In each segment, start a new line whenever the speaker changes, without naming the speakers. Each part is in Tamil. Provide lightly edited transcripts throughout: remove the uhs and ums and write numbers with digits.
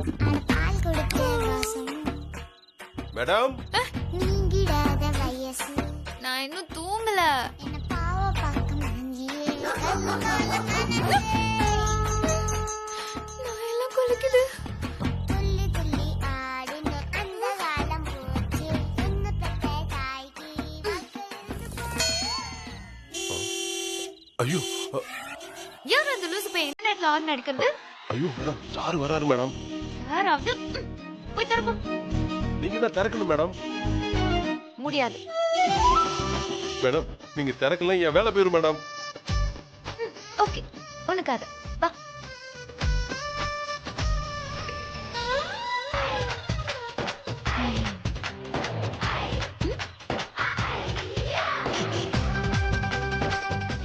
பால் கொடுத்த வாசம்
மேடம்
நீங்கிடாத வயசு
நான் இன்னும் தூங்கல.
என்ன பாவ பார்க்க மஞ்சியே
நான் எல்லாம் கொலிக்குது.
துள்ளி துள்ளி ஆடின அந்த காலம் போச்சு என்ன பெற்ற தாய்க்கு
ஐயோ
யார் அந்த லூசு பையன் இன்டர்நெட்ல ஆன் அடிக்கிறது?
ஐயோ மேடம் சார் வராரு மேடம்.
யாராவது போய் திறப்போம்.
நீங்க தான் திறக்கணும் மேடம்.
முடியாது.
மேடம் நீங்க திறக்கலாம் என் வேலை போயிரும் மேடம்.
ஓகே உனக்காக வா.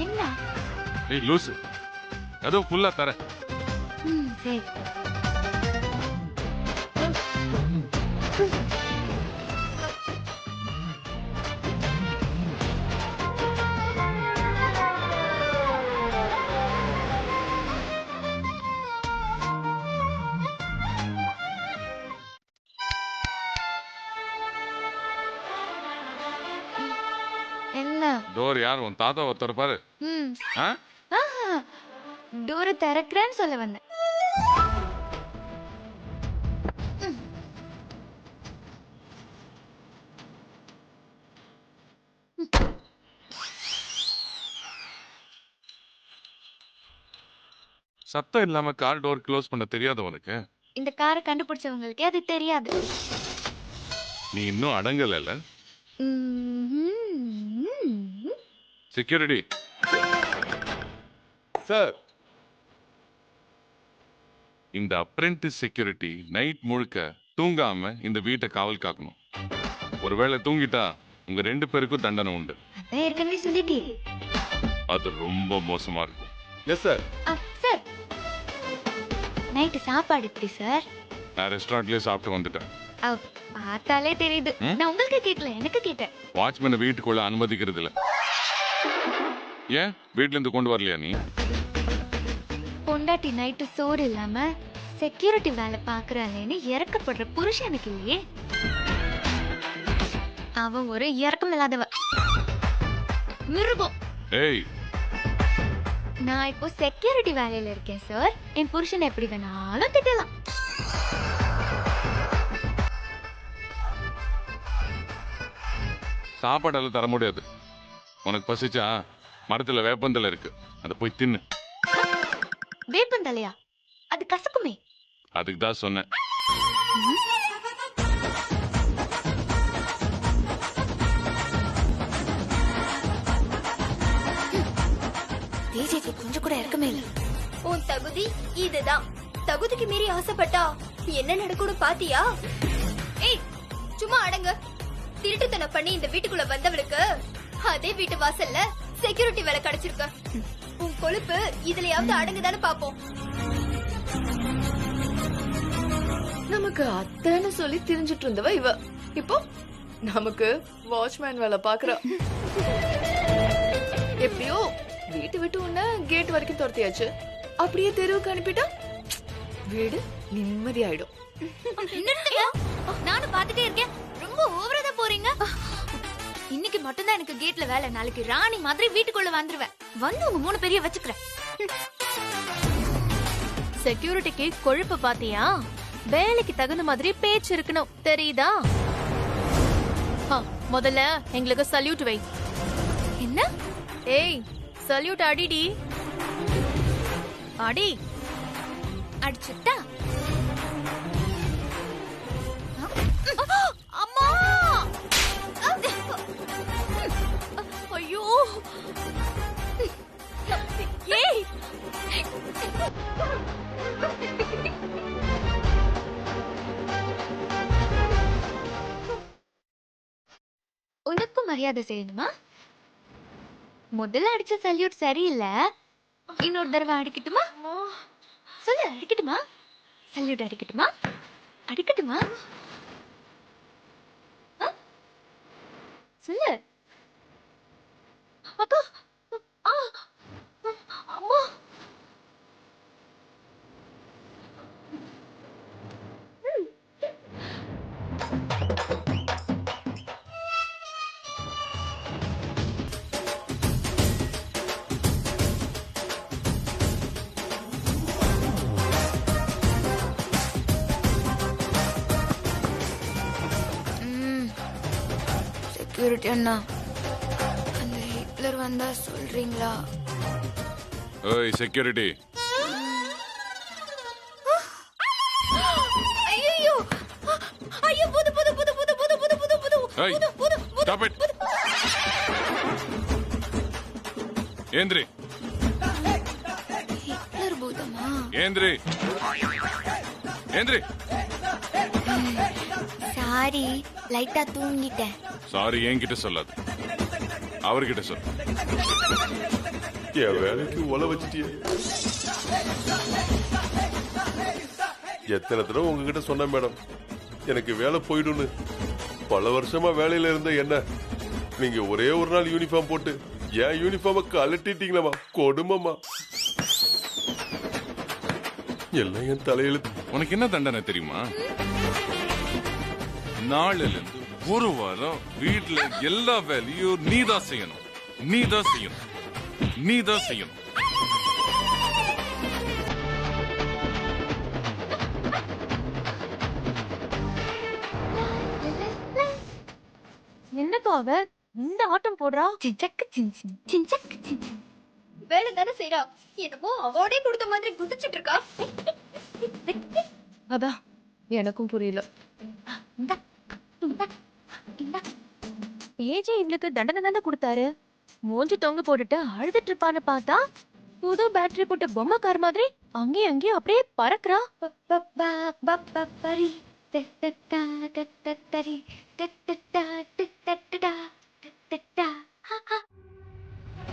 என்ன?
ஏய் லூசு, கதவு ஃபுல்லா தர.
சரி. என்ன?
டோர் யார் உன் தாத்தா ஒருத்தர் பாரு. ஆ?
டோரை திறக்கிறேன்னு சொல்ல வந்தேன்.
சத்தம் இல்லாம கார் டோர் க்ளோஸ் பண்ண தெரியாத உனக்கு?
இந்த காரை கண்டுபிடிச்சவங்களுக்கே அது தெரியாது.
நீ இன்னும் அடங்கல. செக்யூரிட்டி
சார்
இந்த அப்ரெண்டிஸ் செக்யூரிட்டி நைட் முழுக்க தூங்காம இந்த வீட்டை காவல் காக்கணும். ஒருவேளை தூங்கிட்டா உங்க 2 பேருக்கும் தண்டனை உண்டு.
அதான் ஏற்கனவே சொல்லிட்டே.
அது ரொம்ப மோசமா இருக்கும்.
Yes sir.
சார் நைட்டு சாப்பாடு எப்படி சார்?
நான் ரெஸ்டாரண்ட்லயே சாப்பிட்டு வந்துட்டேன்.
பார்த்தாலே தெரியுது. நான் உங்களுக்கு கேட்கல, எனக்கு கேட்டேன்.
வாட்ச்மேனை வீட்டுக்குள்ள அனுமதிக்கிறது இல்ல. ஏன் வீட்ல இருந்து கொண்டு வரலையா நீ?
பொண்டாட்டி நைட்டு சோறு இல்லாம செக்யூரிட்டி வேலை பாக்குறாளேன்னு இறக்கப்படுற புருஷனுக்கு இல்லையே. அவன் ஒரு இறக்கம் இல்லாதவ மிருகம்.
ஏய்
நான் இப்போ செக்யூரிட்டி வேலையில இருக்கேன் சார். என் புருஷன் எப்படி வேணாலும் திட்டலாம்.
சாப்பாடெல்லாம் தர முடியாது. உனக்கு பசிச்சா மரத்துல வேப்பந்தலை இருக்கு, அதை போய் தின்னு.
வேப்பந்தலையா? அது கசக்குமே.
அதுக்கு தான் சொன்னேன்.
தேஜேக்கு கொஞ்சம் கூட இறக்கமே இல்ல.
உன் தகுதி இதுதான். தகுதிக்கு மீறி ஆசைப்பட்டா என்ன நடக்கும்னு பாத்தியா? ஏய் சும்மா அடங்க. திருட்டுத்தனம் பண்ணி இந்த வீட்டுக்குள்ள வந்தவளுக்கு அதே வீட்டு வாசல்ல செக்யூரிட்டி வேலை கிடைச்சிருக்க. உன் கொழுப்பு இதுலயாவது அடங்குதான்னு பாப்போம்.
நமக்கு அத்தைன்னு சொல்லி திரிஞ்சிட்டு இருந்தவ இவ இப்போ நமக்கு வாட்ச்மேன் வேலை பாக்குறா. எப்படியோ வீட்டு விட்டு உன்ன கேட் வரைக்கும் துரத்தியாச்சு. அப்படியே தெருவுக்கு அனுப்பிட்டா வீடு நிம்மதி ஆயிடும்.
நானும் பாத்துட்டே இருக்கேன். ரொம்ப ஓவரா போறீங்க.
இன்னைக்கு மட்டும்தான் எனக்கு கேட்ல வேலை. நாளைக்கு ராணி மாதிரி வீட்டுக்குள்ள வந்துருவேன். வந்து உங்க 3 பேரையும் வச்சுக்கிறேன்.
செக்யூரிட்டிக்கு கொழுப்பு பாத்தியா? வேலைக்கு தகுந்த மாதிரி பேச்சு இருக்கணும், தெரியுதா? முதல்ல எங்களுக்கு சல்யூட் வை.
என்ன?
ஏய் சல்யூட் அடிடி. அடி.
அடிச்சுட்டா? அம்மா!
ஐயோ! ஏய்!
உனக்கும் மரியாதை செய்யணுமா? முதல்ல அடிச்ச சல்யூட் சரியில்லை. இன்னொரு தடவை அடிக்கட்டுமா? சொல்லு, அடிக்கட்டுமா? சல்யூட் அடிக்கட்டுமா? அடிக்கட்டுமா? சொல்லு. அக்கா. அம்மா.
செக்யூரிட்டி அண்ணா, அந்த ஹிட்லர் வந்தா சொல்றீங்களா?
ஓய் செக்யூரிட்டி,
ஐயோ ஐயோ, புது புது புது புது புது புது புது புது
ஏய்,
புது புது
stop it. ஏந்திரி,
ஹிட்லர் பூதமா?
ஏந்திரி, ஏந்திரி.
சாரி, லைட்டா தூங்கிட்டேன்.
சாரி என்கிட்ட சொல்லாது, அவர்கிட்ட சொல்.
என் வேலைக்கு ஒல வச்சிட்டிய. எத்தனை தடவை உங்ககிட்ட சொன்னேன் மேடம், எனக்கு வேலை போயிடும்னு. பல வருஷமா வேலையில இருந்த என்ன நீங்க ஒரே ஒரு நாள் யூனிஃபார்ம் போட்டு என் யூனிஃபார்ம கலட்டிட்டீங்களா? கொடுமம்மா. எல்லாம் என் தலையெழுத்து.
உனக்கு என்ன தண்டனை தெரியுமா? நாளில இருந்து ஒரு வாரம் வீட்டுல எல்லா வேலையும் நீதான் செய்யணும், நீதான் செய்யணும், நீதான் செய்யணும்.
என்னக்கா அவ இந்த ஆட்டம் போடுறா?
சிஞ்சக்கு சின்சின் சிஞ்சக்கு சின்சின்.
வேலை தானே செய்யறா, என்னமோ அவார்டே கொடுத்த மாதிரி குதிச்சிட்டு இருக்கா.
அதான் எனக்கும் புரியல.
இந்தா, இந்தா, இந்தா.
ஏஜே இவளுக்கு தண்டனை தானே கொடுத்தாரு. மூஞ்சி தொங்க போட்டுட்டு அழுதுட்டு இருப்பான்னு பார்த்தா புது பேட்டரி போட்ட பொம்மைக்கார மாதிரி அங்கேயும் அங்கேயும் அப்படியே பறக்குறா.
பப்பா பப்பரி தட்டடா தட்டடரி தட்டடா தட்டடா தட்டடா.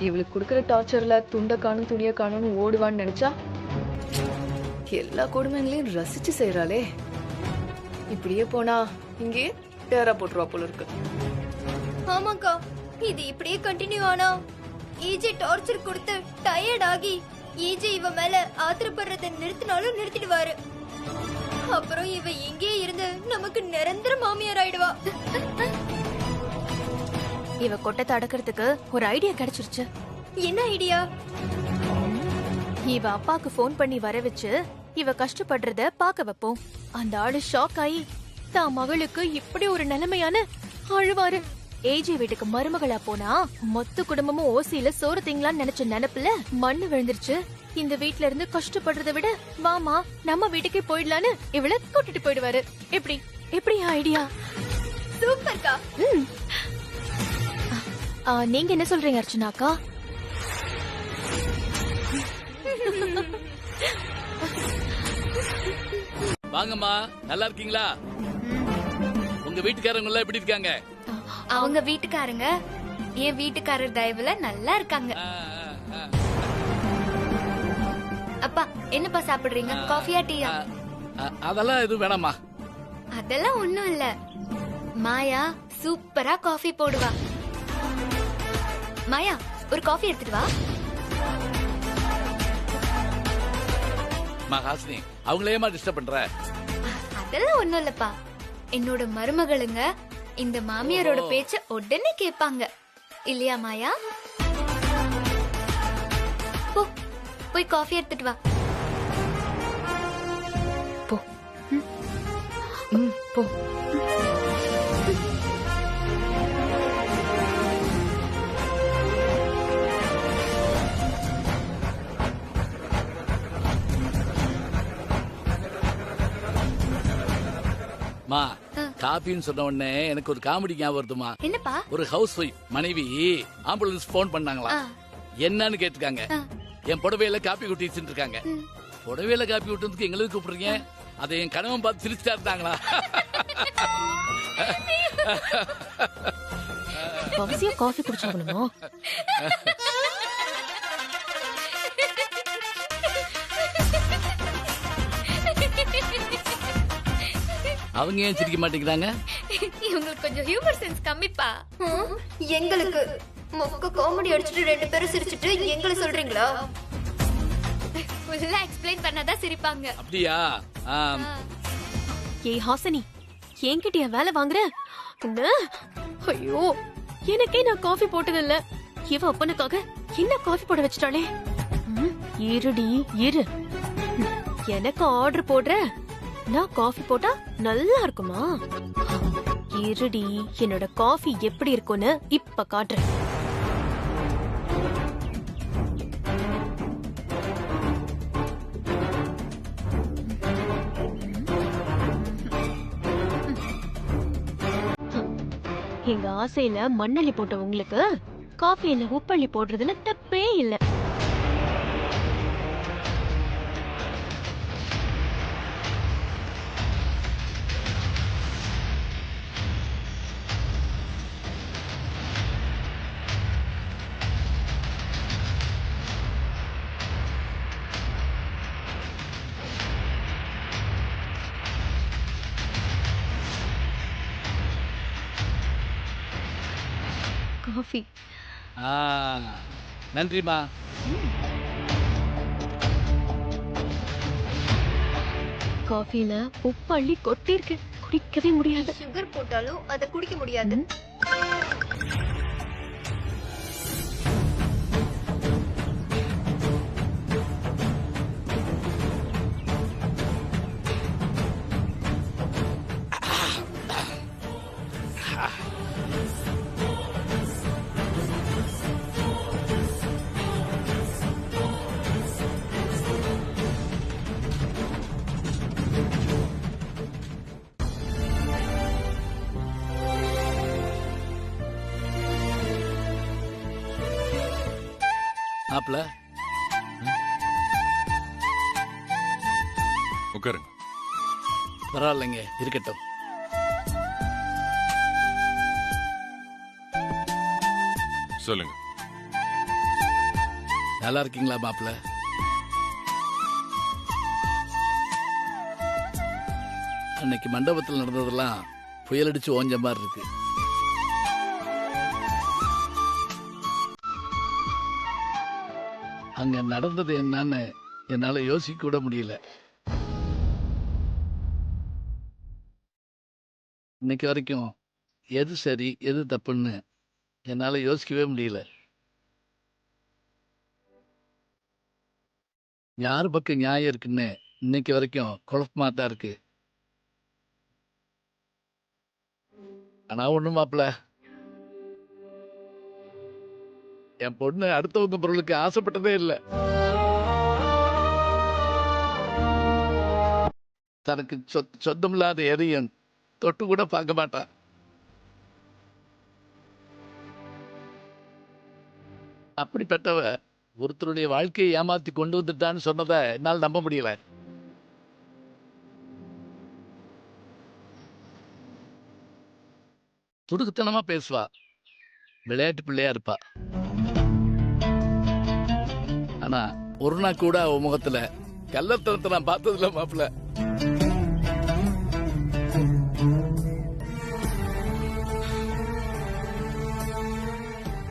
இவளுக்கு கொடுக்குற டார்ச்சர்ல துண்டை காணும் துணியை காணும்னு ஓடுவான்னு நினைச்சா எல்லா கொடுமைகளையும் ரசிச்சு செய்யறாளே. இப்படியே போனா இங்கே டேரா போட்டுருவா போல இருக்கு.
ஆமாக்கா, இது இப்படியே கண்டினியூ ஆனா ஈஜே டார்ச்சர் கொடுத்து டயர்ட் ஆகி ஈஜே இவ மேல ஆத்திரப்படுறத நிறுத்தினாலும் நிறுத்திடுவாரு. அப்புறம் இவ இங்கே இருந்து நமக்கு நிரந்தர மாமியார் ஆயிடுவா.
இவ கொட்டத்தை அடக்கிறதுக்கு ஒரு ஐடியா கிடைச்சிருச்சு.
என்ன ஐடியா?
இவ அப்பாக்கு போன் பண்ணி வர வச்சு இவ கஷ்டப்படுறத பாக்க வைப்போம். அந்த ஆளு ஷாக் ஆகி தான் மகளுக்கு இப்படி ஒரு நிலைமையான அழுவாரு. ஏஜி வீட்டுக்கு மருமகளா போனா மொத்த குடும்பமும் ஓசியில சோறு திங்கலான்னு நினைச்ச நினைப்புல மண்ணு விழுந்துருச்சு. இந்த வீட்ல இருந்து கஷ்டப்படுறத விட வாமா நம்ம வீட்டுக்கே போயிடலான்னு இவள கூட்டிட்டு போயிடுவாரு. எப்படி எப்படி ஐடியா?
சூப்பர்க்கா.
நீங்க என்ன சொல்றீங்க அர்ச்சனாக்கா?
வாங்கம்மா, நல்லா இருக்கீங்களா? உங்க வீட்டுக்காரங்க எல்லாம் எப்படி இருக்காங்க?
அவங்க வீட்டுக்காரங்க என் வீட்டுக்காரர் தயவுல நல்லா இருக்காங்க. அப்பா என்னப்பா சாப்பிடுறீங்க? காஃபியா டீயா?
அதெல்லாம் எதுவும் வேணாமா.
அதெல்லாம் ஒண்ணும் இல்ல, மாயா சூப்பரா காஃபி போடுவா. மாயா ஒரு காஃபி எடுத்துட்டு வா.
ஹாசினி, அவங்களேமா டிஸ்டர்ப் பண்ற?
அதெல்லாம் ஒண்ணும் இல்லப்பா, என்னோட மருமகளுங்க இந்த மாமியாரோட பேச்ச உடனே கேட்பாங்க இல்லையா மாயா? போ போய் காஃபி எடுத்துட்டு வா.
போ. போ.
மா, காபின்னு சொன்ன உடனே எனக்கு ஒரு காமெடி ஞாபகம் வருதுமா.
என்னப்பா?
ஒரு ஹவுஸ் ஒய்ஃப் மனைவி ஆம்புலன்ஸ் போன் பண்ணாங்களா, என்னன்னு கேட்டுக்காங்க. என் புடவையில காப்பி ஊட்டிட்டு இருக்காங்க. புடவையில காப்பி ஊட்டுறதுக்கு எங்களுக்கு கூப்பிடுறீங்க, அதை என் கணவன் பார்த்து சிரிச்சுட்டா இருந்தாங்களா?
அவசியம் காஃபி குடிச்சாகணுமோ?
அவங்க ஏன் சிரிக்க மாட்டேங்கிறாங்க?
இவங்களுக்கு கொஞ்சம் ஹியூமர் சென்ஸ் கம்மிப்பா.
எங்களுக்கு மொக்க காமெடி அடிச்சுட்டு ரெண்டு பேரும் சிரிச்சுட்டு எங்களை சொல்றீங்களா?
ஃபுல்லா எக்ஸ்பிளைன் பண்ணாதான் சிரிப்பாங்க.
அப்படியா?
ஏய் ஹாசினி, என்கிட்ட வேலை வாங்குற? ஐயோ, எனக்கே நான் காஃபி போட்டது இல்ல, இவ அப்பனுக்காக என்ன காஃபி போட வச்சிட்டாளே. இருடி இரு, எனக்கு ஆர்டர் போடுற, நான் காஃபி போட்டா நல்லா இருக்குமா? இருடி, என்னோட காஃபி எப்படி இருக்கும்னு இப்ப காட்டுறேன். எங்க ஆசையில மண்ணள்ளி போட்ட உங்களுக்கு காஃபியில உப்பள்ளி போடுறதுல தப்பே இல்லை. காஃபி.
நன்றிமா.
காஃபில உப்பள்ளி கொட்டிருக்கு, குடிக்கவே முடியாது.
சுகர் போட்டாலும் அதை குடிக்க முடியாது.
மாப்ள
உட்காருங்க.
பரவாயில்லைங்க, இருக்கட்டும்.
சொல்லுங்க.
நல்லா இருக்கீங்களா மாப்ள? அன்னைக்கு மண்டபத்தில் நடந்ததெல்லாம் புயல் அடிச்சு ஓஞ்ச மாதிரி இருக்கு. அங்க நடந்தது என்னன்னு என்னால யோசிக்க கூட முடியல. இன்னைக்கு வரைக்கும் எது சரி எது தப்புன்னு என்னால யோசிக்கவே முடியல. யார் பக்கம் நியாயம் இருக்குன்னு இன்னைக்கு வரைக்கும் குழப்பமா தான் இருக்கு. ஆனா ஒண்ணு மாப்பிள்ள, என் பொண்ணு அடுத்தவங்க பொருளுக்கு ஆசைப்பட்டதே இல்லை. தனக்கு சொந்தமில்லாத எதையும் தொட்டு கூட பார்க்க மாட்டான். அப்படிப்பட்டவ ஒருத்தருடைய வாழ்க்கையை ஏமாத்தி கொண்டு வந்துட்டான்னு சொன்னதை என்னால் நம்ப முடியல. துடுக்குத்தனமா பேசுவா, விளையாட்டு பிள்ளையா இருப்பா. ஆனா ஒரு நாள் கூட அவ முகத்துல கள்ளத்தனத்தை நான் பார்த்ததில்ல மாப்பிள்ள.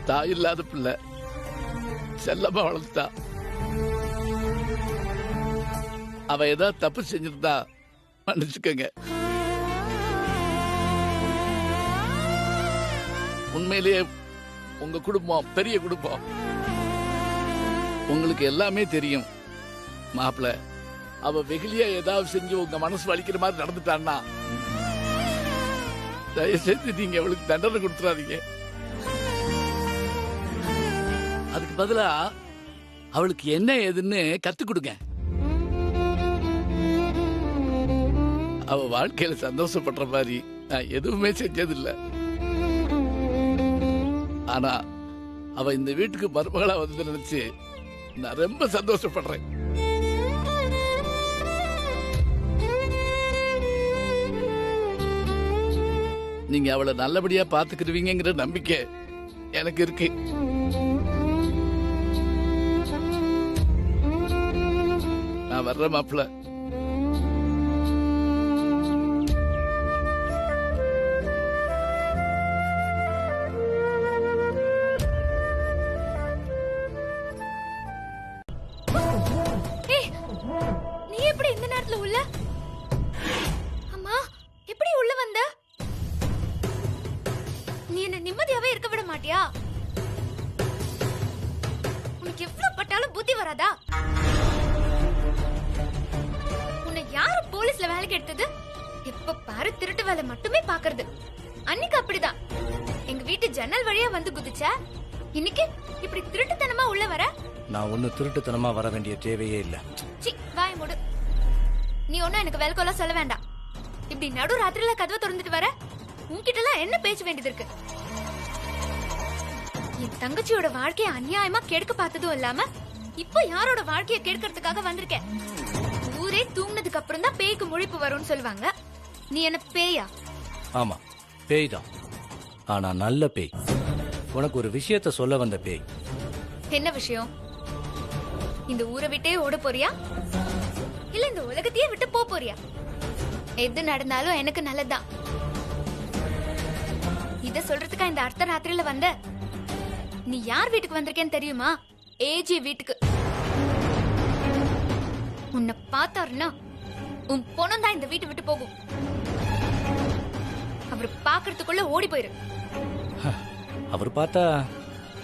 தாய் இல்லாத பிள்ளை செல்லமா வளர்த்தா. அவ ஏதாவது தப்பு செஞ்சிருந்தா மன்னிச்சுக்கங்க. உண்மையிலேயே உங்க குடும்பம் பெரிய குடும்பம், உங்களுக்கு எல்லாமே தெரியும் மாப்பிள்ள. அவ வெகுலியா ஏதாவது செஞ்சு உங்க மனசு வலிக்கிற மாதிரி நடந்துட்டான்னா தயவு செஞ்சு நீங்க அவளுக்கு தண்டனை கொடுத்துறாதீங்க. அதுக்கு பதிலா அவளுக்கு என்ன ஏதுன்னு கத்து கொடுங்க. அவ வாழ்க்கையில சந்தோஷப்படுற மாதிரி நான் எதுவுமே செஞ்சதில்லை. ஆனா அவ இந்த வீட்டுக்கு மருமகளா வந்து நினைச்சு நான் ரொம்ப சந்தோஷப்படுறேன். நீங்க அவளை நல்லபடியா பாத்துக்கிடுவீங்கிற நம்பிக்கை எனக்கு இருக்கு. நான் வர்ற மாப்பிள்ள.
நீ எப்படி இந்த நேரத்துல உள்ள? அம்மா, எப்படி உள்ள வந்த? நீ என்ன நிம்மதியாவே இருக்க விட மாட்டியா? உனக்கு எவ்வளவு பட்டாலும் புத்தி வராதா? உன்னை யாரு போலீஸ்ல வேலைக்கு எடுத்தது? எப்ப பாரு திருட்டு வேலை மட்டுமே பாக்குறது. அன்னைக்கு அப்படிதான் எங்க வீட்டு ஜன்னல் வழியா வந்து குதிச்ச. இன்னைக்கு இப்படி திருட்டுத்தனமா உள்ள வர.
நான் ஒண்ணு திருட்டுத்தனமா வர வேண்டிய தேவையே இல்ல.
சி, வாய் மூடு. நீ ஒண்ணும் எனக்கு வேலைக்கெல்லாம் சொல்ல வேண்டாம். இப்படி நடு ராத்திரில கதவை திறந்துட்டு வர. உன்கிட்ட எல்லாம் என்ன பேச வேண்டியது இருக்கு? என் தங்கச்சியோட வாழ்க்கைய அநியாயமா கெடுக்க பார்த்ததும் இல்லாம இப்போ யாரோட வாழ்க்கைய கெடுக்கிறதுக்காக வந்திருக்கேன். ஊரே தூங்கினதுக்கு அப்புறம் தான் பேய்க்கு முழிப்பு வரும்னு சொல்லுவாங்க. நீ என்ன பேயா?
ஆமா, பேய் தான். ஆனா நல்ல பேய். உனக்கு ஒரு விஷயத்த சொல்ல வந்த பேய்.
என்ன விஷயம்? இந்த ஊரை விட்டே ஓட போறியா இல்ல இந்த உலகத்தையே விட்டு போறியா? எது நடந்தாலும் எனக்கு நல்லதுதான். இத சொல்றதுக்கா இந்த அர்த்த ராத்திரியில வந்த? நீ யார் வீட்டுக்கு வந்திருக்கேன்னு தெரியுமா? ஏஜி வீட்டுக்கு. உன்னை பார்த்தாருன்னா உன் பொணம் தான் இந்த வீட்டை விட்டு போகும். அவர் பாக்குறதுக்குள்ள ஓடி போயிரு.
அவர் பார்த்தா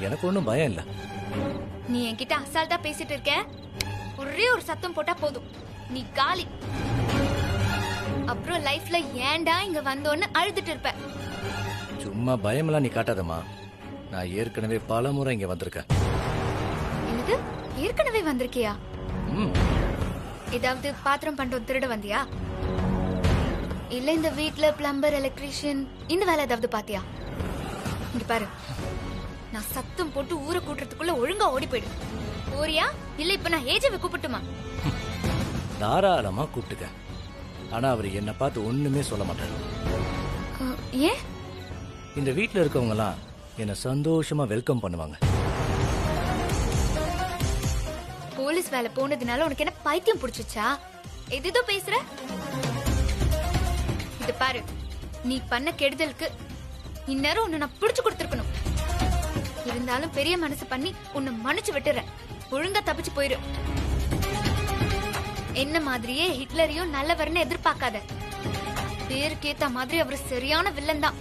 எனக்கு ஒண்ணும் பயம் இல்ல.
நீ என்கிட்ட அசால்ட்டா பேசிட்டு இருக்க. ஒரே ஒரு சத்தம் போட்டா போதும், நீ காலி. அப்புறம் லைஃப்ல ஏன்டா இங்க வந்தோன்னு அழுதுட்டு இருப்ப.
சும்மா பயமெல்லாம் நீ காட்டாதம்மா. நான் ஏற்கனவே பல முறை இங்க வந்திருக்கேன்.
என்னது, ஏற்கனவே வந்திருக்கியா?
ம்,
ஏதாவது பாத்திரம் பண்றோம் திருட வந்தியா? இல்ல இந்த வீட்ல பிளம்பர், எலக்ட்ரீஷியன் இந்த வேலை ஏதாவது பாத்தியா? இங்க பாரு, நான் சத்தம் போட்டு ஊரை கூட்டுறதுக்குள்ள ஒழுங்கா ஓடி போயிடு. போறியா இல்ல இப்ப நான் ஏஜவை கூப்பிட்டுமா?
தாராளமா கூப்பிட்டுக்க. ஆனா அவர் என்ன பார்த்து ஒண்ணுமே சொல்ல மாட்டாரு.
ஏன்?
இந்த வீட்ல இருக்கவங்க எல்லாம் என்ன சந்தோஷமா வெல்கம் பண்ணுவாங்க.
போலீஸ் வேலை போனதுனால உனக்கு என்ன பைத்தியம் புடிச்சுச்சா? எதோ பேசுற. இது பாரு, நீ பண்ண கெடுதலுக்கு இந்நேரம் உன்னை நான் பிடிச்சு கொடுத்திருக்கணும். இருந்தாலும் பெரிய மனசு பண்ணி உன்னை மன்னிச்சு விட்டுறேன். ஒழுங்கா தப்பிச்சு போயிரு. என்ன மாதிரியே ஹிட்லரையும் நல்லவர்னு எதிர்பார்க்காத. பேருக்கு ஏத்த மாதிரி அவரு சரியான வில்லன் தான்.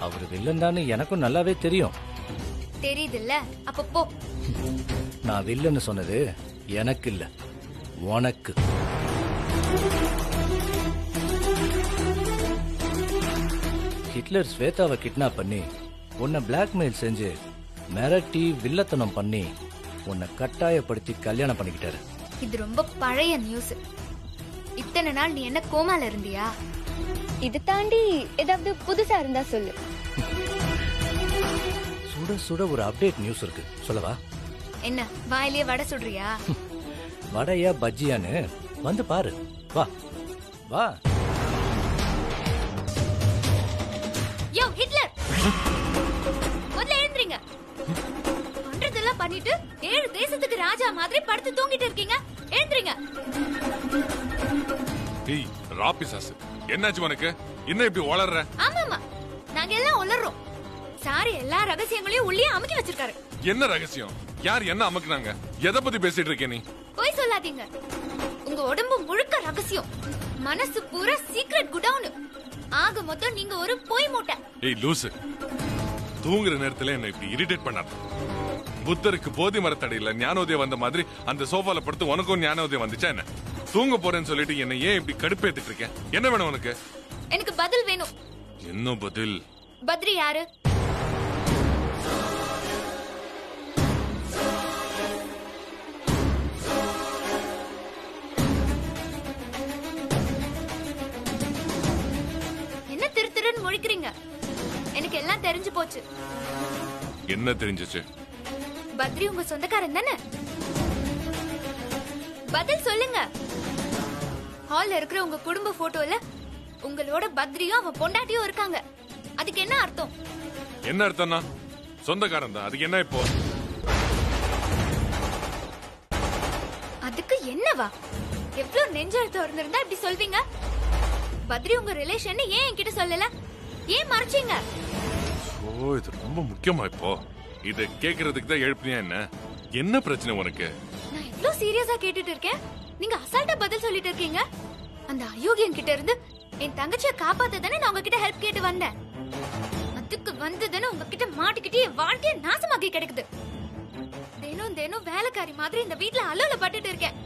அவரு வில்லன் தான் எனக்கும் நல்லாவே தெரியும்.
தெரியுதுல்ல, அப்ப போ.
நான் வில்லன்னு சொன்னது எனக்கு இல்ல, உனக்கு. ஹிட்லர் ஸ்வேதாவை கிட்னாப் பண்ணி உன்னை பிளாக்மெயில் செஞ்சு மிரட்டி வில்லத்தனம் பண்ணி உன்னை கட்டாயப்படுத்தி கல்யாணம் பண்ணிக்கிட்டாரு.
இது ரொம்ப பழைய நியூஸ். இத்தனை நாள் நீ என்ன கோமால இருந்தியா?
இது தாண்டி ஏதாவது புதுசா இருந்தா சொல்லு.
சுட சுட ஒரு அப்டேட் நியூஸ் இருக்கு, சொல்லவா?
என்ன வாயிலேயே வடை சுடுறியா?
வடையா பஜ்ஜியான்னு வந்து பாரு. வா வா.
யோ ஹிட்லர், முதல்ல எழுந்திரீங்க. பண்றதெல்லாம் பண்ணிட்டு 7 தேசத்துக்கு ராஜா மாதிரி படுத்து தூங்கிட்டு இருக்கீங்க. எழுந்திரீங்க.
ஏய் ராபிசாஸ், என்னாச்சு உனக்கு? என்ன இப்படி வளர்ற?
ஆமாமா, நாங்க எல்லாம் உளறோம். சாரி, எல்லா ரகசியங்களையும் உள்ளே அமுக்கி வச்சிருக்காரு.
என்ன ரகசியம்? யார் என்ன அமுக்குனாங்க? எதை பத்தி பேசிட்டு இருக்க நீ?
போய் சொல்லாதீங்க. உங்க உடம்பு முழுக்க ரகசியம், மனசு பூரா சீக்ரெட் குடவுன். ஆக மொத்தம் நீங்க ஒரு பொய் மூட்டை.
ஏய் லூசு, தூங்குற நேரத்துல என்ன இப்படி இரிட்டேட் பண்ணாத. புத்தருக்கு போதி மரத்தடியில ஞானோதயம் வந்த மாதிரி அந்த சோஃபால படுத்து உனக்கும் ஞானோதயம் வந்துச்சா என்ன? தூங்க போறேன்னு சொல்லிட்டு என்ன ஏன் இப்படி கடுப்பேத்திட்டு இருக்க? என்ன வேணும் உனக்கு?
எனக்கு பதில் வேணும்.
என்ன பதில்?
பத்ரி யாரு? என்ன திரு திருன்னு முழிக்கிறீங்க? எனக்கு எல்லாம் தெரிஞ்சு போச்சு.
என்ன தெரிஞ்சிச்சு?
பத்ரி உங்க சொந்தக்காரன் தானே? பதில் சொல்லுங்க. ஹால்ல இருக்கிற உங்க குடும்ப போட்டோல உங்களோட பத்ரியும் அவன் பொண்டாட்டியும் இருக்காங்க. அதுக்கு என்ன அர்த்தம்?
என்ன அர்த்தம்னா சொந்தக்காரன் தான், அதுக்கு என்ன இப்போ?
அதுக்கு என்னவா? எவ்வளவு நெஞ்செழுத்து இருந்திருந்தா இப்படி சொல்வீங்க? பத்ரி உங்க ரிலேஷன் ஏன் என்கிட்ட சொல்லல? ஏன் மறைச்சீங்க?
ஓ, இது ரொம்ப முக்கியமா இப்போ? இத கேக்குறதுக்கு தான் எழுப்பினியா என்ன? என்ன பிரச்சனை உனக்கு?
நான் எவ்வளவு சீரியஸா கேட்டுட்டு இருக்கேன், நீங்க அசால்ட்டா பதில் சொல்லிட்டு இருக்கீங்க. அந்த அயோக்கியன் கிட்ட இருந்து என் தங்கச்சியை காப்பாத்ததானே நான் உங்ககிட்ட ஹெல்ப் கேட்டு வந்தேன். அதுக்கு வந்ததுன்னு உங்ககிட்ட மாட்டிக்கிட்டு என் வாழ்க்கைய நாசமாக்கி கிடக்குது. தினம் தினம் வேலைக்காரி மாதிரி இந்த வீட்டுல அலோல பட்டுட்டு இருக்கேன்.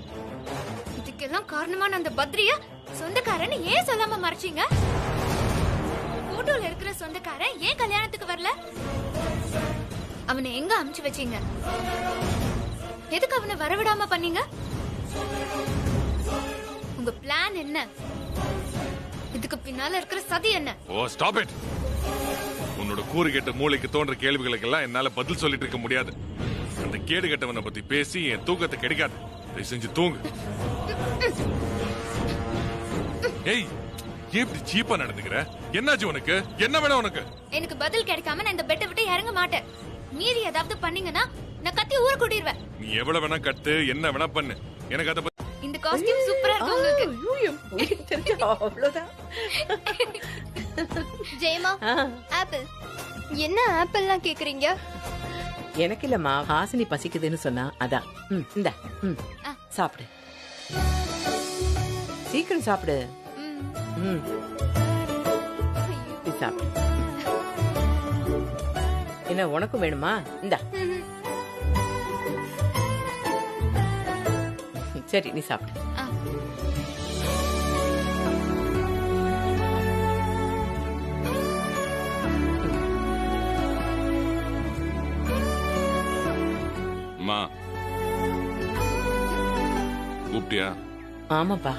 இதுக்கெல்லாம் காரணமான அந்த பத்ரியா சொந்தக்காரன்னு ஏன் சொல்லாம மறைச்சீங்க? போட்டோல இருக்கிற சொந்தக்காரன் ஏன் கல்யாணத்துக்கு வரல? அவனை எங்க அமுச்சு வச்சீங்க? எதுக்கு அவனை வரவிடாம பண்ணீங்க? உங்க பிளான் என்ன? இதுக்கு பின்னால இருக்கிற சதி என்ன?
ஓ ஸ்டாப் இட். உன்னோட கூறு கேட்ட மூளைக்கு தோன்ற கேள்விகளுக்கெல்லாம் என்னால பதில் சொல்லிட்டு இருக்க முடியாது. அந்த கேடு கெட்டவனை பத்தி பேசி என் தூக்கத்தை கிடைக்காது. தயவு செஞ்சு தூங்கு. ஏய், ஏன் இப்படி சீப்பா நடந்துக்கிற? என்னாச்சு உனக்கு? என்ன வேணும் உனக்கு?
எனக்கு பதில் கிடைக்காம நான் இந்த பெட்டை விட்டு இறங்க மாட்டேன். மீறி ஏதாவது பண்ணீங்கன்னா நான் கத்தி ஊர கூட்டிடுவேன்.
நீ எவ்வளவு வேணா கத்து, என்ன வேணா பண்ணு. எனக்கு அத
இந்த காஸ்டியூம் சூப்பரா இருக்கு உங்களுக்கு.
அவ்வளவுதான்.
ஜெயமா, ஆப்பிள். என்ன ஆப்பிள்லாம் கேக்குறீங்க?
எனக்கு இல்லம்மா, ஹாசினி பசிக்குதுன்னு சொன்னா அதான். இந்தா, சாப்பிடு, சீக்கிரம் சாப்பிடு. சாப்பிடு. என்ன உனக்கும் வேணுமா? இந்தா. சரி, நீ சாப்பிடு.
அம்மா கூப்பிட்டியா?
ஆமாப்பா.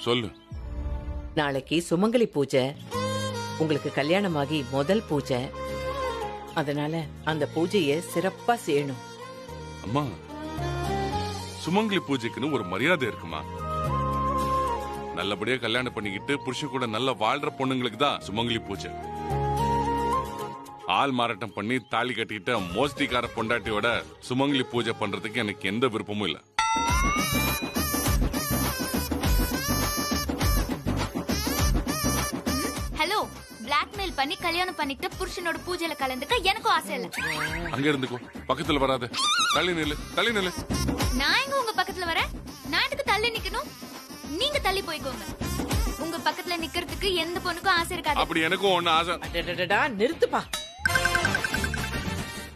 சொல்லு.
நாளைக்கு சுமங்கலி பூஜை. உங்களுக்கு கல்யாணமாகி முதல் பூஜை. அதனால அந்த பூஜையை சிறப்பா செய்யணும்.
அம்மா, சுமங்கலி பூஜைக்குன்னு ஒரு மரியாதை இருக்குமா? நல்லபடியா கல்யாணம் பண்ணிக்கிட்டு புருஷன் கூட நல்லா வாழ்ற பொண்ணுங்களுக்கு தான் சுமங்கலி பூஜை. ஆள் மாறாட்டம் பண்ணி தாலி கட்டிக்கிட்ட மோஸ்டிக்கார பொண்டாட்டியோட சுமங்கலி பூஜை பண்றதுக்கு எனக்கு எந்த விருப்பமும் இல்ல.
ஹலோ, பிளாக்மெயில் பண்ணி கல்யாணம் பண்ணிட்டு புருஷனோட பூஜையில கலந்துக்க எனக்கும் ஆசை இல்ல.
அங்க இருந்துக்கோ, பக்கத்துல வராத. தள்ளி நில்லு, தள்ளி நில்லு.
நான் எங்க உங்க பக்கத்துல வரேன்? நான் எதுக்கு தள்ளி நிக்கணும்? நீங்க தள்ளி போய்க்கோங்க. உங்க பக்கத்துல நிக்கிறதுக்கு எந்த பொண்ணுக்கும் ஆசை இருக்காது.
அப்படி எனக்கும் ஒண்ணு ஆசை.
அடடடடா, நிறுத்துப்பா.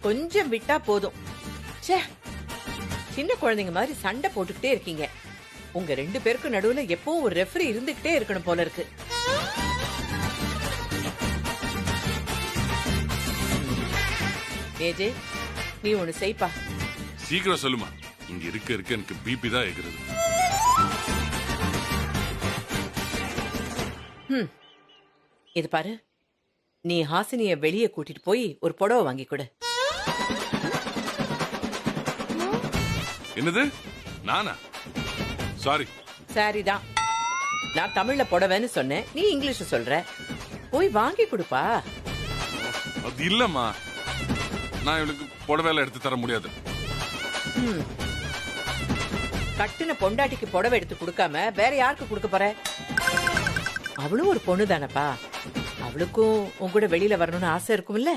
கொஞ்சம் விட்டா போதும். ச்சே, சின்ன குழந்தைங்க மாதிரி சண்டை போட்டுக்கிட்டே இருக்கீங்க. உங்க 2 பேருக்கு நடுவுல எப்பவும் ஒரு ரெஃபரி இருந்துகிட்டே இருக்கணும் போல இருக்கு. ஏஜே, நீ ஒண்ணு செய்ப்பா.
சீக்கிரம் சொல்லுமா. இங்க இருக்க எனக்கு பிபி தான் ஏகுறது.
இது பாரு, நீ ஹாசினிய வெளியே கூட்டிட்டு போய் ஒரு புடவை வாங்கி கொடு.
என்னது? நானா? சாரி.
சரிதான். நான் தமிழ்ல புடவைன்னு சொன்னேன், நீ இங்கிலீஷ்ல சொல்ற. போய் வாங்கி கொடுப்பா.
அது இல்லம்மா, நான் இவளுக்கு புடவைல எடுத்து தர முடியாது.
கட்டுன பொண்டாட்டிக்கு புடவை எடுத்து கொடுக்காம வேற யாருக்கு கொடுக்க போற? அவளும் ஒரு பொண்ணு தானப்பா. அவளுக்கும் உன் கூட வெளியில வரணும்னு ஆசை இருக்கும்ல.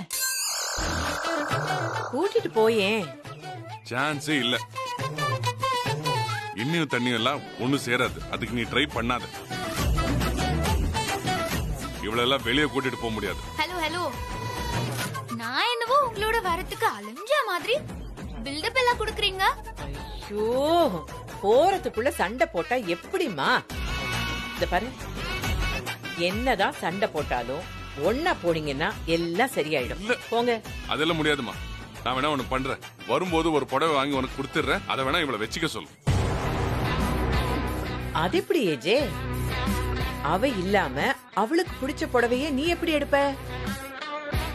கூட்டிட்டு போயேன்.
சான்ஸே இல்ல. இன்னும் தண்ணியும் எல்லாம் ஒண்ணு சேராது. அதுக்கு நீ ட்ரை பண்ணாத. இவளெல்லாம் வெளியே கூட்டிட்டு போக முடியாது.
ஹலோ ஹலோ, நான் என்னவோ உங்களோட வரத்துக்கு அலைஞ்ச மாதிரி பில்டப் எல்லாம் கொடுக்குறீங்க.
ஐயோ, போறதுக்குள்ள சண்டை போட்டா எப்படிமா? இந்த பாரு, என்னதான் சண்டை போட்டாலும் ஒன்னா போனீங்கன்னா எல்லாம் சரியாயிடும். போங்க.
அதெல்லாம் முடியாதுமா. நான் வேணா ஒண்ணு பண்றேன். வரும்போது ஒரு புடவை வாங்கி உனக்கு கொடுத்துறேன். அதை வேணா இவளை வச்சுக்க சொல்லு.
அது எப்படி ஏஜே? அவ இல்லாம அவளுக்கு பிடிச்ச புடவைய நீ எப்படி எடுப்ப?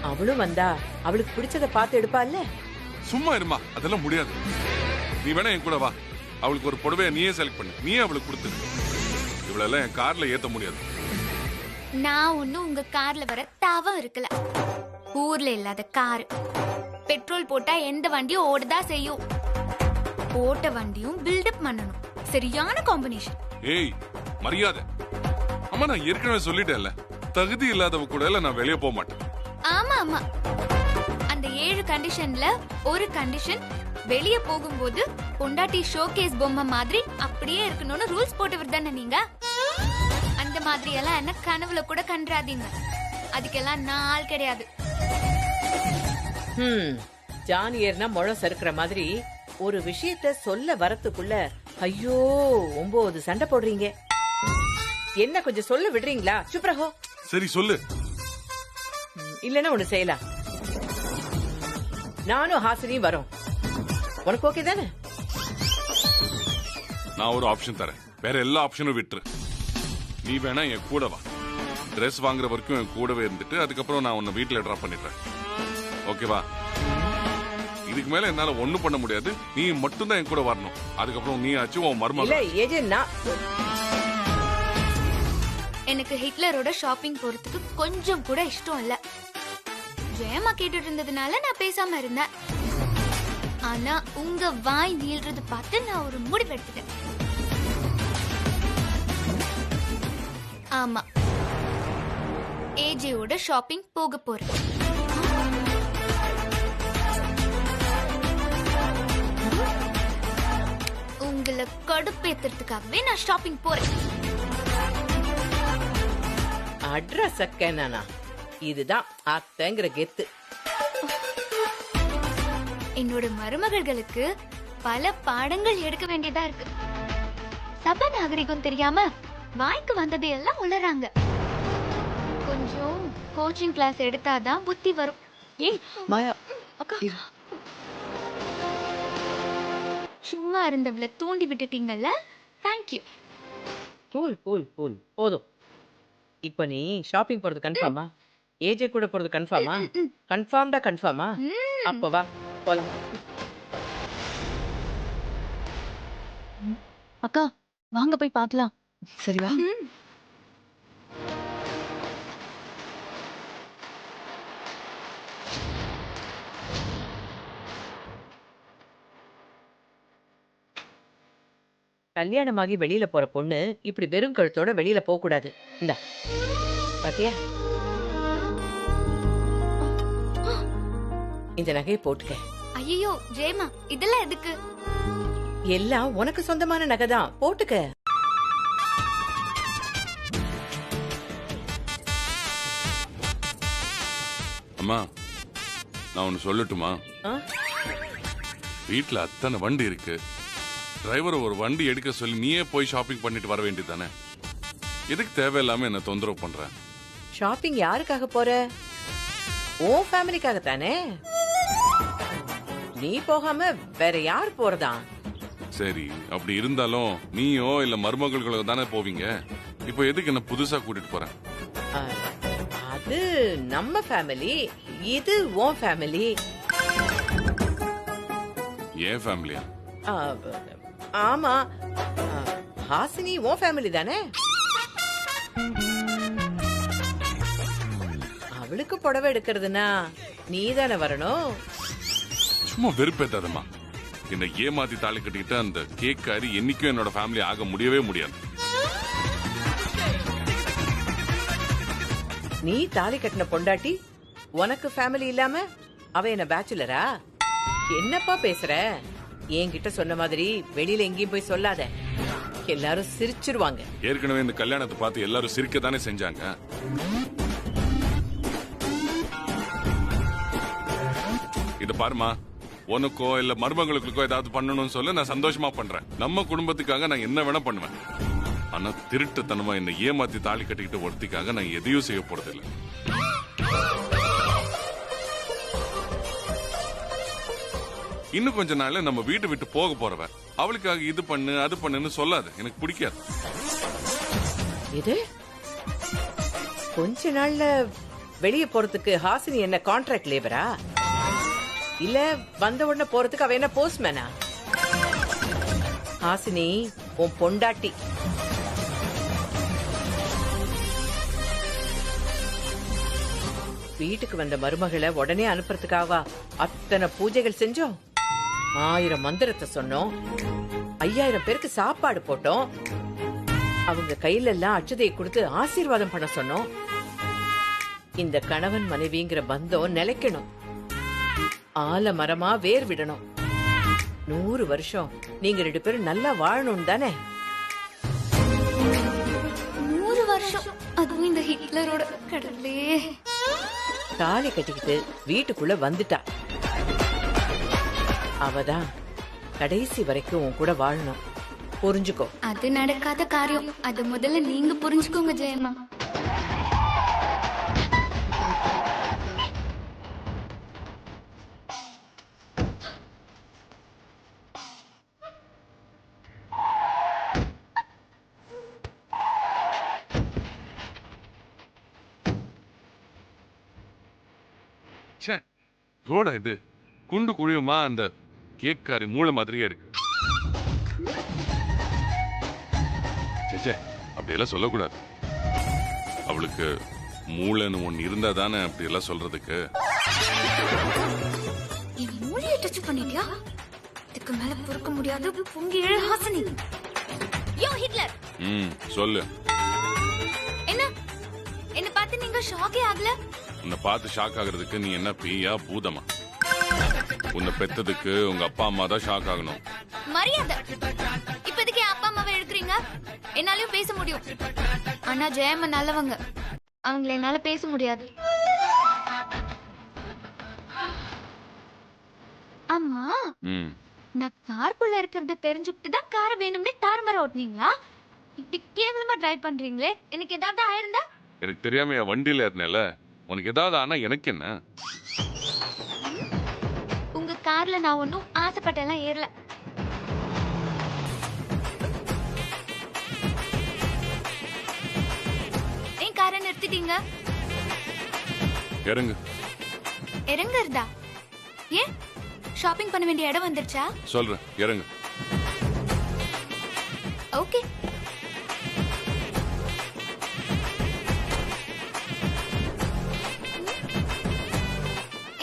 அவளும் வந்தா அவளுக்கு பிடிச்சத பார்த்து எடுப்பால்ல.
சும்மா இருமா, அதெல்லாம் முடியாது. நீ வேணா என் கூட வா. அவளுக்கு ஒரு புடவைய நீயே செலக்ட் பண்ணு. நீயே அவளுக்கு கொடுத்துரு. இவளெல்லாம் என் கார்ல ஏத்த முடியாது.
நான் ஒன்னும் உங்க கார்ல வர தாவம் இருக்கல. ஊர்ல இல்லாத கார். பெட்ரோல் போட்டா எந்த வண்டியும் ஓடுதா செய்யும். போட்ட வண்டியும் பில்டப் பண்ணணும். சரியான காம்பினேஷன்.
ஏய், மரியாதை. அம்மா, நான் ஏற்கனவே சொல்லிட்டேன்ல, தகுதி இல்லாதவ கூட எல்லாம் நான் வெளியே போக மாட்டேன்.
ஆமா ஆமா, அந்த 7 கண்டிஷன்ல ஒரு கண்டிஷன், வெளியே போகும்போது பொண்டாட்டி ஷோகேஸ் பொம்மை மாதிரி அப்படியே இருக்கணும்னு ரூல்ஸ் போட்டவர் தானே நீங்க. அந்த மாதிரி எல்லாம் என்ன கனவுல கூட கண்டாதீங்க. அதுக்கெல்லாம் நான் ஆள் கிடையாது.
ஜான் ஏர்னா முழம் சறுக்கிற மாதிரி ஒரு விஷயத்த சொல்ல வரத்துக்குள்ள ஐயோ 9 சண்டை போடுறீங்க. என்ன கொஞ்சம் சொல்ல விடுறீங்களா? சுப்ரஹோ.
சரி சொல்லு.
இல்லன்னா ஒண்ணு செய்யலாம். நானும் ஹாசினியும் வரோம். உனக்கு ஓகே தானே?
நான் ஒரு ஆப்ஷன் தரேன், வேற எல்லா ஆப்ஷனும் விட்டுரு. நீ வேணா என் கூட வா, ட்ரெஸ் வாங்குற வரைக்கும் என் கூடவே இருந்துட்டு அதுக்கப்புறம் நான் உன்னை வீட்டுல டிராப் பண்ணிடுறேன். ஓகேவா? இதுக்கு மேல என்னால ஒண்ணும் பண்ண முடியாது. நீ மட்டும் தான் என் கூட வரணும். அதுக்கப்புறம் நீ ஆச்சு உன் மருமகள்.
எனக்கு ஹிட்லரோட ஷாப்பிங் போறதுக்கு கொஞ்சம் கூட இஷ்டம் இல்ல. ஜெயமா கேட்டுட்டு இருந்ததுனால நான் பேசாம இருந்தேன். ஆனா உங்க வாய் நீள்றது பார்த்து நான் ஒரு முடிவு எடுத்துட்டேன். ஆமா, ஏஜேயோட ஷாப்பிங் போக போறேன். உங்களை கடுப்பேத்துறதுக்காகவே நான் ஷாப்பிங் போறேன்.
அட்ரஸ் அக்கேனா, இதுதான் அத்தைங்கிற கெத்து.
என்னோட மருமகளுக்கு பல பாடங்கள் எடுக்க வேண்டியதா இருக்கு. சப நாகரிகம் தெரியாம வாய்க்கு வந்தது எல்லாம் உளறாங்க. கொஞ்சம் கோச்சிங் கிளாஸ் எடுத்தாதான் புத்தி வரும்.
ஏய் மாயா அக்கா,
சும்மா இருந்தவளை தூண்டி விட்டுட்டீங்கல்ல, தேங்க்யூ.
கூல் கூல் கூல், போதும். இப்ப நீ ஷாப்பிங் போறது கன்ஃபார்மா? ஏஜே கூட போறது கன்ஃபார்மா? கன்ஃபார்ம்டா கன்ஃபார்மா? அப்ப வா போலாம்.
அக்கா வாங்க போய் பார்க்கலாம்.
சரி வா.
கல்யாணமாகி வெளியில போற பொண்ணு இப்படி வெறும் கழுத்தோட வெளியில போக கூடாது. இந்த பாத்தியா, இந்த நகையை போட்டுக்க.
ஐயோ ஜெயமா, இதெல்லாம் எதுக்கு?
எல்லாம் உனக்கு சொந்தமான நகை தான், போட்டுக்க.
அம்மா, நான் ஒன்னு சொல்லட்டுமா? வீட்டுல அத்தனை வண்டி இருக்கு. டிரைவர் ஒரு வண்டி எடுக்க சொல்லி நீயே போய் ஷாப்பிங் பண்ணிட்டு வர வேண்டியதானே? எதுக்கு தேவையில்லாம என்ன தொந்தரவு பண்ற?
ஷாப்பிங் யாருக்காக போற? ஓ ஃபேமிலிக்காக தானே. நீ போகாம வேற யார் போறதா?
சரி, அப்படி இருந்தாலும் நீயோ இல்ல மருமகளுக்கோ தானே போவீங்க. இப்போ எதுக்கு என்ன புதுசா கூட்டிட்டு போற?
அது நம்ம ஃபேமிலி, இது உன் ஃபேமிலி.
ஏன் ஃபேமிலியா?
ஆமா, ஹாசினி உன் ஃபேமிலி தானே. அவளுக்கு புடவை எடுக்கிறதுனா நீ தானே வரணும்.
சும்மா வெறுப்பேத்தாதம்மா. என்னை ஏமாத்தி தாலி கட்டிக்கிட்டு அந்த கேக்காரி என்னைக்கும் என்னோட ஃபேமிலி ஆக முடியவே முடியாது.
நீ தாலி கட்டின பொண்டாட்டி உனக்கு ஃபேமிலி இல்லாம அவ என்ன பேச்சுலரா? என்னப்பா பேசுற? என்கிட்ட சொன்ன மாதிரி வெளியில எங்கேயும் போய் சொல்லாத, எல்லாரும் சிரிச்சிருவாங்க.
ஏற்கனவே இந்த கல்யாணத்தை பார்த்து எல்லாரும் சிரிக்க தானே செஞ்சாங்க. இது பாருமா, உனக்கோ இல்ல மருமகளுக்கோ ஏதாவது பண்ணணும்னு சொல்ல நான் சந்தோஷமா பண்றேன். நம்ம குடும்பத்துக்காக நான் என்ன வேணா பண்ணுவேன். ஆனா திருட்டுத்தனமா என்ன ஏமாத்தி தாலி கட்டிக்கிட்டு ஒருத்திக்காக நான் எதையும் செய்ய போறது இல்லை. இன்னும் கொஞ்ச நாள்ல நம்ம வீட்டை விட்டு போக போறவ அவளுக்காக இது பண்ணு அது பண்ணுன்னு சொல்லாது, எனக்கு பிடிக்காது.
இது கொஞ்ச நாள்ல வெளிய போறதுக்கு ஹாசினி என்ன கான்ட்ராக்ட் லேபரா? இல்ல வந்த உடனே போறதுக்கு அவ என்ன போஸ்ட்மேனா? ஹாசினி உன் பொண்டாட்டி. வீட்டுக்கு வந்த மருமகளை உடனே அனுப்புறதுக்காவா அத்தனை பூஜைகள் செஞ்சோம்? 1000 மந்திரத்தை சொன்னோம், 5000 பேருக்கு சாப்பாடு போட்டோம், அவங்க கையில எல்லாம் அட்சதையை கொடுத்து ஆசீர்வாதம் பண்ண சொன்னோம். இந்த கணவன் மனைவிங்கிற பந்தம் நிலைக்கணும், ஆல மரமா வேர் விடணும். 100 வருஷம் நீங்க 2 பேரும் நல்லா வாழணும் தானே?
100 வருஷம், அதுவும் இந்த ஹிட்லரோட. கடவுளே,
தாலி கட்டிக்கிட்டு வீட்டுக்குள்ள வந்துட்டா. அவதான் கடைசி வரைக்கும் உன் கூட வாழணும். புரிஞ்சுக்கோ.
அது நடக்காத காரியம். அது முதல்ல நீங்க புரிஞ்சுக்கோங்க ஜெயம்மா.
ரோடா இது குண்டு குழியுமா? அந்த கேக்காரி மூளை மாதிரியே இருக்கு. சே அப்படியெல்லாம் சொல்லக்கூடாது. அவளுக்கு மூளைன்னு ஒண்ணு இருந்தா தானே அப்படியெல்லாம் சொல்றதுக்கு.
என் மூளையை டச் பண்ணிட்டியா? இதுக்கு மேல பொறுக்க முடியாது. பொங்கி எழு ஹாசினி. யோ ஹிட்லர்.
சொல்லு.
என்ன பார்த்து நீங்க ஷாக்கே ஆகல?
உன்னை பார்த்து ஷாக் ஆகுறதுக்கு நீ என்ன பேயா பூதமா? உன்னை பெத்ததுக்கு உங்க அப்பா அம்மா தான் ஷாக் ஆகணும்.
மரியாதை. இப்போதைக்கு அப்பா அம்மாவை எடுக்கிறீங்க. என்னாலயும் பேச முடியும். ஆனா ஜெயம்மா நல்லவங்க. அவங்கள என்னால பேச முடியாது. அம்மா, நான் காருக்குள்ள இருக்கிறத தெரிஞ்சுக்கிட்டு தான் காரை வேணும்னே தாறுமாற ஓட்டுனீங்களா? இப்படி கேவலமா டிரைவ் பண்றீங்களே. எனக்கு ஏதாவது ஆயிருந்தா?
எனக்கு தெரியாம என் வண்டியில இருந்தேல. உனக்கு ஏதாவது ஆனா எனக்கு என்ன?
உங்க கார்ல நான் ஒன்னும் ஆசைப்பட்டெல்லாம் ஏறல. ஏன் காரை நிறுத்திட்டீங்க?
இறங்கு.
இறங்குறதா? ஏன்? ஷாப்பிங் பண்ண வேண்டிய இடம் வந்துருச்சா?
சொல்றேன், இறங்கு.
ஓகே.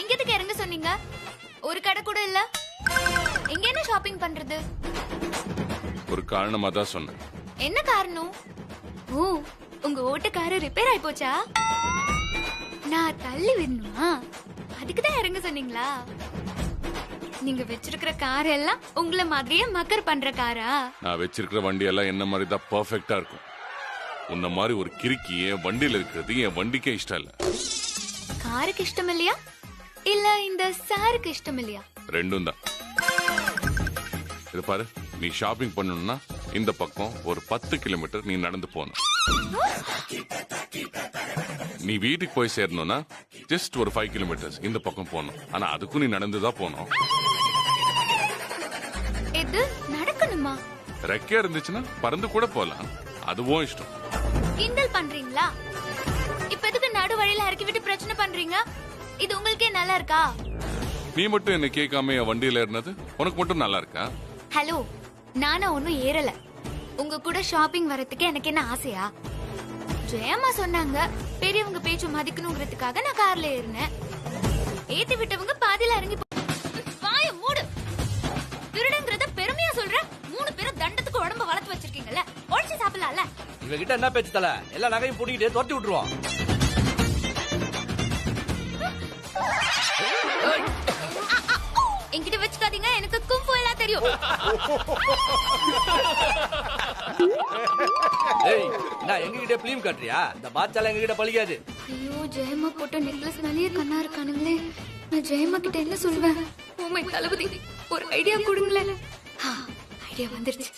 எங்கதுக்கு இறங்க சொன்னீங்க? ஒரு கடை கூட இல்ல. எங்க என்ன ஷாப்பிங் பண்றது?
ஒரு காரணமா தான் சொன்னேன்.
என்ன காரணம்? ஓ, உங்க ஓட்டக்கார ரிப்பேர் ஆயி போச்சா? நான் தள்ளி விடணுமா? அதுக்கு தான் இறங்க சொன்னீங்களா? நீங்க வச்சிருக்கிற கார் எல்லாம் உங்களை மாதிரியே மக்கர் பண்ற காரா?
நான் வச்சிருக்கிற வண்டி எல்லாம் என்ன மாதிரி தான் பெர்ஃபெக்ட்டா இருக்கும். உன்ன மாதிரி ஒரு கிறுக்கி என் வண்டியில இருக்கிறது என் வண்டிக்கே இஷ்டம் இல்ல.
காருக்கு இஷ்டம் இல்லையா? இல்ல இந்த சாருக்கு இஷ்டம் இல்லையா?
ரெண்டும் தான். இது பாரு, நீ ஷாப்பிங் பண்ணணும்னா இந்த பக்கம் ஒரு 10 கிலோமீட்டர் நீ நடந்து போகணும். நீ வீட்டுக்கு போய் சேரணும்னா ஜஸ்ட் ஒரு 5 கிலோமீட்டர்ஸ் இந்த பக்கம் போகணும். ஆனா அதுக்கும் நீ நடந்துதான் போகணும்.
இது நடக்கணுமா?
ரெக்கே இருந்துச்சுன்னா பறந்து கூட போலாம். அதுவும் இஷ்டம்.
கிண்டல் பண்றீங்களா? இப்ப எதுக்கு நடு வழியில இறக்கி விட்டு பிரச்சனை பண்றீங்க? இது உங்களுக்கே நல்லா இருக்கா?
நீ மட்டும் என்ன கேட்காம என் வண்டியில ஏறினது உனக்கு மட்டும் நல்லா இருக்கா?
ஹலோ, நானா ஒன்னும் ஏறல. உங்க கூட ஷாப்பிங் வரதுக்கு எனக்கு என்ன ஆசையா? ஜெயம்மா சொன்னாங்க பெரியவங்க பேச்சு மதிக்கணுங்கிறதுக்காக நான் கார்ல ஏறினேன். ஏத்தி விட்டவங்க பாதியில இறங்கி வாய மூடு. திருடங்கிறத பெருமையா சொல்ற. 3 பேரும் தண்டத்துக்கு உடம்ப வளர்த்து வச்சிருக்கீங்கல்ல, ஒழிச்சு சாப்பிடலாம்ல.
இவகிட்ட என்ன பேச்சு தல? எல்லா நகையும் பூட்டிக்கிட்டு துரத்தி விட்டுருவோம்.
என்கிட்ட வச்சுக்காதீங்க, எனக்கு கும்பு எல்லாம் தெரியும்.
ஏய், நான் எங்ககிட்ட பிலிம் காட்டுறியா? இந்த பாச்சால எங்ககிட்ட பழிக்காது.
ஐயோ, ஜெயம்மா போட்ட நெக்லஸ் நிறைய கண்ணா இருக்கானுங்களே. நான் ஜெயம்மா கிட்ட என்ன சொல்வேன்? ஓ மை தளபதி, ஒரு ஐடியா கொடுங்களேன். ஐடியா வந்துருச்சு.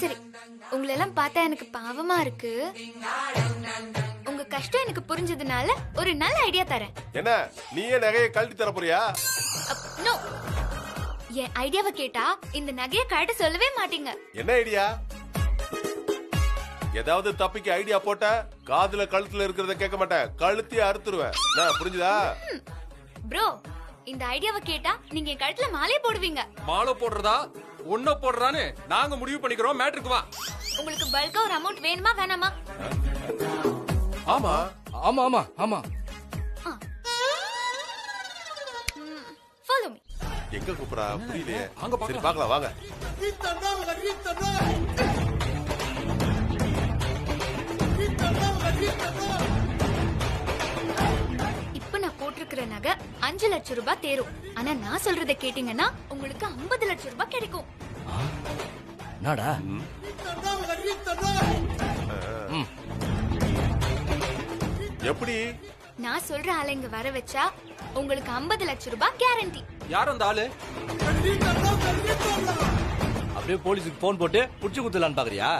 சரி, உங்களை எல்லாம் பார்த்தா எனக்கு பாவமா இருக்கு. உங்க கஷ்டம் எனக்கு புரிஞ்சதுனால ஒரு நல்ல ஐடியா தரேன்.
என்ன, நீயே நகையை கழட்டி தர போறியா?
நோ, என் ஐடியாவை கேட்டா இந்த நகையை கழட்ட சொல்லவே மாட்டீங்க.
என்ன ஐடியா? ஏதாவது தப்பிக்கு ஐடியா போட்ட காதுல கழுத்துல இருக்கிறத கேட்க மாட்டேன், கழுத்தி அறுத்துருவேன். நான் புரிஞ்சுதா?
ப்ரோ, இந்த ஐடியாவை கேட்டா நீங்க என் கழுத்துல மாலையே போடுவீங்க.
மாலை போடுறதா ஒன்ன போடுறான்னு நாங்க முடிவு பண்ணிக்கிறோம். மேட்ருக்கு வா.
உங்களுக்கு பல்கா ஒரு அமௌண்ட் வேணுமா வேணாமா?
ஆமா
ஆமா ஆமா ஆமா.
Follow me.
எங்க கூப்பிடா? புரியலையே.
அங்க
சரி பார்க்கலாம் வாங்க.
இப்ப நான் போட்டிருக்கிற நகை 5 லட்சம் ரூபாய் தேரும். ஆனா நான் சொல்றதை கேட்டீங்கன்னா உங்களுக்கு 50 லட்சம் ரூபாய் கிடைக்கும்.
நாடா
எப்படி?
நான் சொல்ற ஆளை இங்க வர வச்சா உங்களுக்கு 50 லட்சம் ரூபாய் கேரண்டி.
யார் அந்த ஆளு?
அப்படியே போலீஸுக்கு போன் போட்டு புடிச்சு குத்துலான்னு பாக்குறியா?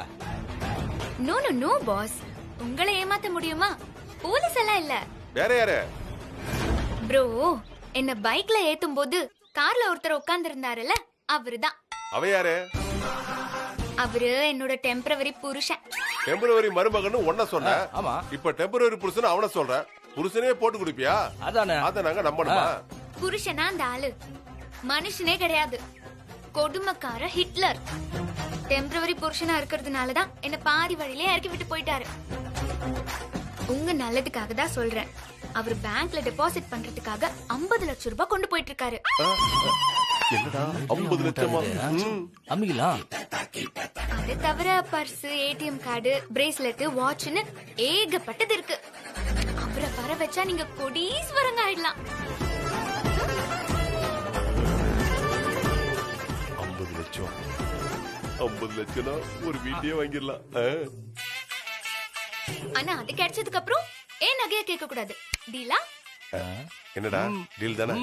நோ நோ நோ பாஸ், உங்களை ஏமாத்த முடியுமா? போலீஸ் எல்லாம் இல்ல.
வேற யாரு?
ப்ரோ, என்ன பைக்ல ஏத்தும் போது கார்ல ஒருத்தர் உட்கார்ந்து இருந்தாருல, அவருதான்.
அவ யாரு?
அவரு என்னோட டெம்பரவரி புருஷன்.
டெம்பரவரி மருமகன்னு ஒன்ன சொன்ன.
ஆமா.
இப்ப டெம்பரவரி புருஷன் அவன சொல்ற. புருஷனே போட்டு குடிப்பியா?
அதானே.
அத நாங்க நம்பணுமா?
புருஷனா அந்த ஆளு மனுஷனே கிடையாது, கொடுமைக்கார ஹிட்லர். டெம்பரவரி புருஷனா இருக்கிறதுனாலதான் என்ன பாதி வழியிலே இறக்கி விட்டு போயிட்டாரு. உங்க நல்லதுக்காக தான் சொல்றேன். அவர் பேங்க்ல டெபாசிட் பண்றதுக்காக 50 லட்சம் ரூபாய் கொண்டு போயிட்டு இருக்காரு.
என்னடா 50 லட்சமா?
அம்மிக்கலாம்.
அது தவிர பர்ஸ், ஏடிஎம் கார்டு, பிரேஸ்லெட், வாட்ச்னு ஏகப்பட்டது இருக்கு. அவரை வர வச்சா நீங்க கோடீஸ்வரங்க ஆயிடலாம்.
50 லட்சம் 50 லட்சம்னா ஒரு வீட்டையே வாங்கிடலாம்.
ஆனா அது கிடைச்சதுக்கு அப்புறம் ஏன் நகைய கேட்க கூடாது? டீலா?
என்னடா டீல் தானே?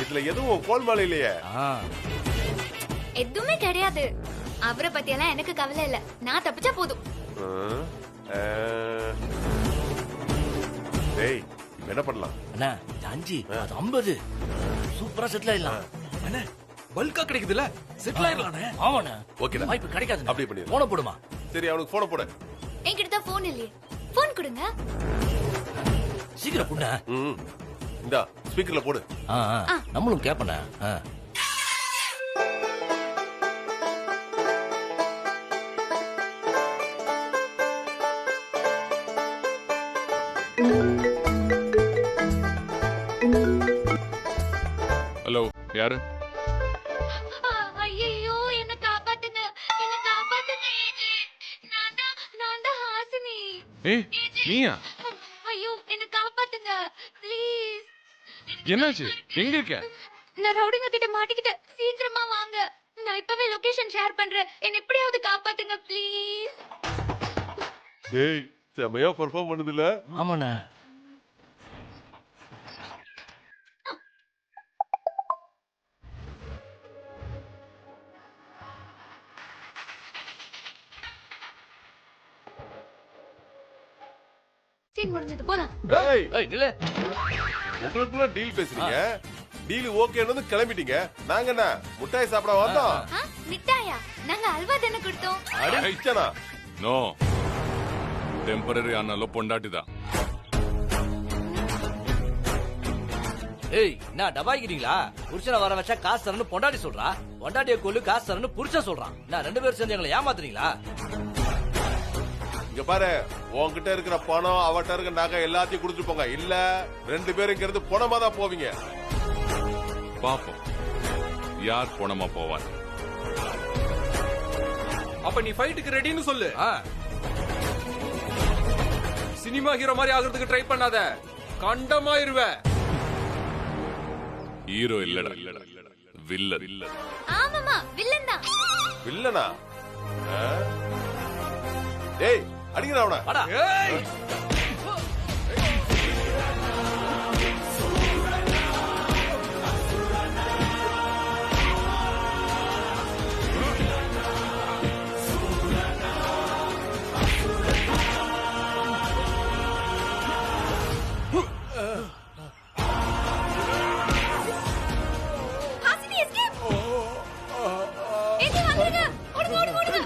இதுல எதுவும் கோல்மால் இல்லையே.
எதுவுமே கிடையாது. அவரை பத்தி எல்லாம் எனக்கு கவலை இல்ல. நான் தப்பிச்சா போதும்.
டேய், என்ன பண்ணலாம்?
அண்ணா 5 அது 50 சூப்பரா செட்டில் ஆயிடலாம்.
அண்ணே பல்கா கிடைக்குதுல, செட்டில் ஆயிடலானே.
ஆமாண்ணா.
ஓகேடா,
வாய்ப்பு கிடைக்காது.
அப்படியே பண்ணிடலாம்.
போன போடுமா?
சரி, அவனுக்கு போன போடு.
என்கிட்ட தான் போன் இல்லையே. போன் கொடுங்க.
சீக்கிரம் புண்ண.
இந்தா ஸ்பீக்கர்ல போடு.
நம்மளும் கேப்பண்ணா.
ஹலோ, யாரு?
ஐயோ, என்ன காப்பாத்துங்க, என்ன காப்பாத்துங்க. நான் தான் ஹாசினி.
ஏய், நீயா?
ஐயோ, என்ன காப்பாத்துங்க ப்ளீஸ்.
என்னாச்சு? எங்க இருக்க?
நான் ரவுடிங்க கிட்ட மாட்டிக்கிட்டேன். சீக்கிரமா வாங்க. நான் இப்பவே லொகேஷன் ஷேர் பண்றேன். என்ன எப்படியாவது காப்பாத்துங்க ப்ளீஸ்.
டேய், செமையா பெர்ஃபார்ம் பண்ணுதுல?
ஆமாண்ணா.
சீன் முடிஞ்சது, போலாம்.
டேய்,
ஏய் நில்ல.
உங்களுக்குள்ள டீல் பேசுறீங்க. டீல் ஓகேன்னு கிளம்பிட்டீங்க. நாங்க என்ன முட்டாய் சாப்பிட வந்தோம்?
மிட்டாயா? நாங்க அல்வா தானே கொடுத்தோம்.
அடிச்சனா?
நோ, டெம்பரரி ஆனாலும் பொண்டாட்டிதான்.
ஏய், நான் டபாய்க்கிறீங்களா? புருஷனை வர வச்சா காசு தரணும் பொண்டாட்டி சொல்றா. பொண்டாட்டிய கொல்லு காசு தரணும் புருஷன் சொல்றான். நான் 2 பேரும் சேர்ந்து எங்களை ஏமாத்துறீங்களா?
இங்க பாரு, உன்கிட்ட இருக்கிற பணம், அவட்ட இருக்கிற நகை எல்லாத்தையும் கொடுத்துட்டு போங்க. இல்ல 2 பேரும் இங்க இருந்து பணமா தான் போவீங்க.
பாப்போம் யார் போனமா போவார்.
அப்ப நீ ஃபைட்டுக்கு ரெடின்னு சொல்லு. சினிமா ஹீரோ மாதிரி ஆகிறதுக்கு ட்ரை பண்ணாத, கண்டமாயிருவ.
ஹீரோ இல்லடா, வில்லன்.
ஆமாமா, வில்லன் தான்.
வில்லனா? டேய், அடிங்கடா அவன.
வாடா.
ஏய்,
ஹாசினி எஸ்கேப். ஏய், வந்துருங்க. ஓடுங்க, ஓடுங்க, ஓடுங்க.